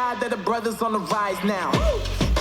God that the brothers on the rise now.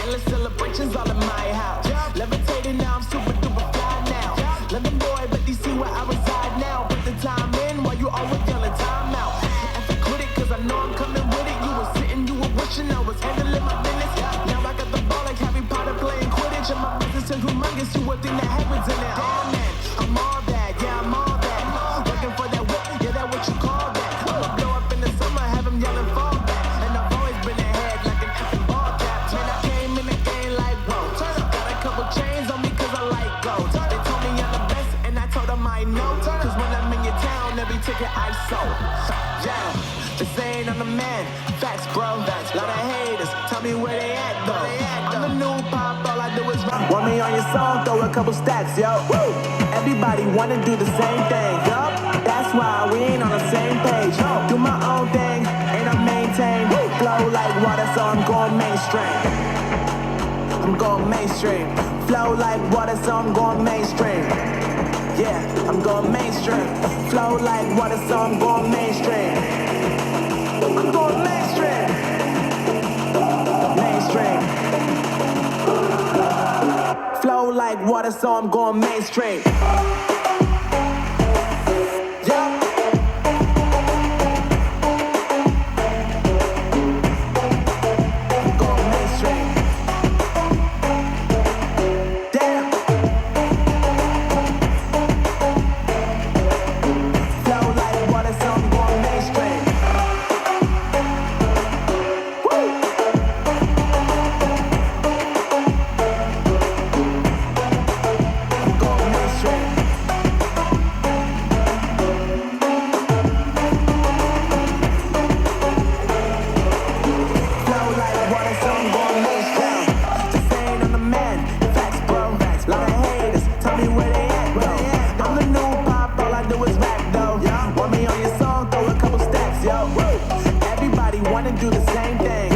Endless celebrations all in my house. Levitating now, I'm super duper fly now. London boy, but they see where I reside now. Put the time in while you always yelling time out. And for quit it, cause I know I'm coming with it. You were sitting, you were wishing I was handling my business. Now I got the ball like Harry Potter playing Quidditch. And my business is humongous, you would think that heaven's in it. Damn man, I'm all that, yeah I'm all that. Working for that whip, yeah that what you call that. I'ma blow up in the summer, have them yelling fall back. And I've always been ahead like an effing ball cap. Man, I came in the game like whoa. Got a couple chains on me cause I like gold. They told me I'm the best and I told them I know. Cause when I'm in your town, every ticket I sold. Yeah, they saying I'm the man. Facts bro, lot of haters, tell me where they at though. I'm the new pop, all I do is rap. Want me on your song, throw a couple stacks, yo. Woo! Everybody wanna do the same thing, yup. That's why we ain't on the same page. Do my own thing, and I maintain. Flow like water, so I'm going mainstream. I'm going mainstream. Flow like water, so I'm going mainstream. Yeah, I'm going mainstream. Flow like water, so I'm going mainstream. I'm going mainstream. Mainstream. Flow like water, so I'm going mainstream. Do the same thing.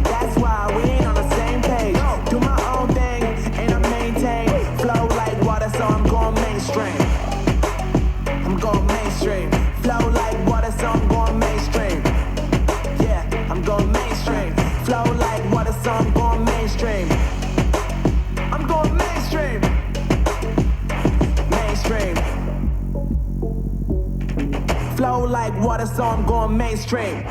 That's why we ain't on the same page. Do my own thing and I maintain. Flow like water, so I'm going mainstream. I'm going mainstream. Flow like water, so I'm going mainstream. Yeah, I'm going mainstream. Flow like water, so I'm going mainstream. I'm going mainstream. Mainstream. Flow like water, so I'm going mainstream.